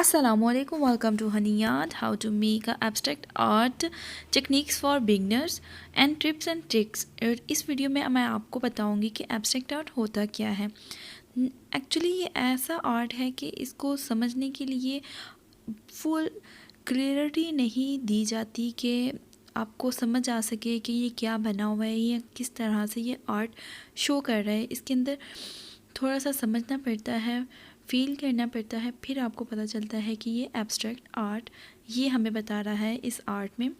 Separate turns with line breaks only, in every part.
Assalamualaikum, welcome to Haniyat, how to make a abstract art techniques for beginners and tips and tricks। और इस video में मैं आपको बताऊंगी कि एब्स्ट्रैक्ट आर्ट होता क्या है। एक्चुअली ये ऐसा आर्ट है कि इसको समझने के लिए फुल क्लियरिटी नहीं दी जाती कि आपको समझ आ सके कि ये क्या बना हुआ है या किस तरह से ये आर्ट शो कर रहा है। इसके अंदर थोड़ा सा समझना पड़ता है, फील करना पड़ता है, फिर आपको पता चलता है कि ये एब्स्ट्रैक्ट आर्ट ये हमें बता रहा है इस आर्ट में।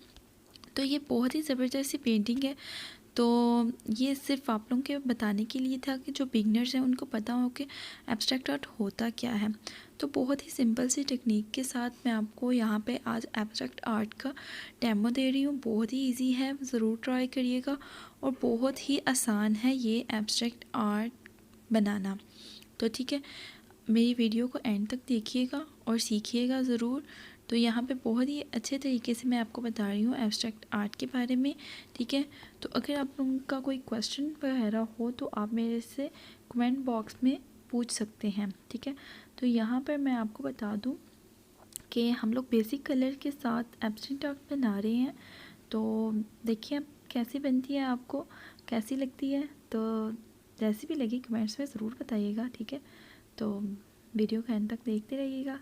तो ये बहुत ही ज़बरदस्त सी पेंटिंग है। तो ये सिर्फ आप लोगों के बताने के लिए था कि जो बिगनर्स हैं उनको पता हो कि एब्स्ट्रैक्ट आर्ट होता क्या है। तो बहुत ही सिंपल सी टेक्निक के साथ मैं आपको यहाँ पे आज एब्स्ट्रैक्ट आर्ट का डेमो दे रही हूँ। बहुत ही इजी है, ज़रूर ट्राई करिएगा और बहुत ही आसान है ये एब्स्ट्रैक्ट आर्ट बनाना। तो ठीक है, मेरी वीडियो को एंड तक देखिएगा और सीखिएगा ज़रूर। तो यहाँ पे बहुत ही अच्छे तरीके से मैं आपको बता रही हूँ एब्स्ट्रैक्ट आर्ट के बारे में, ठीक है। तो अगर आप लोगों का कोई क्वेश्चन वगैरह हो तो आप मेरे से कमेंट बॉक्स में पूछ सकते हैं, ठीक है। तो यहाँ पर मैं आपको बता दूँ कि हम लोग बेसिक कलर के साथ एब्स्ट्रैक्ट आर्ट बना रहे हैं। तो देखिए अब कैसी बनती है, आपको कैसी लगती है। तो जैसी भी लगी कमेंट्स में ज़रूर बताइएगा, ठीक है। तो वीडियो का एंड तक देखते रहिएगा।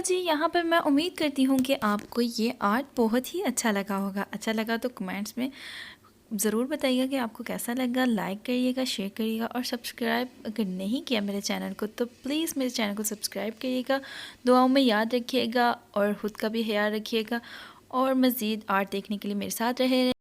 जी, यहाँ पर मैं उम्मीद करती हूँ कि आपको ये आर्ट बहुत ही अच्छा लगा होगा। अच्छा लगा तो कमेंट्स में ज़रूर बताइएगा कि आपको कैसा लगा। लाइक करिएगा, शेयर करिएगा और सब्सक्राइब अगर नहीं किया मेरे चैनल को तो प्लीज़ मेरे चैनल को सब्सक्राइब करिएगा। दुआओं में याद रखिएगा और ख़ुद का भी ख्याल रखिएगा और मज़ीद आर्ट देखने के लिए मेरे साथ रहे।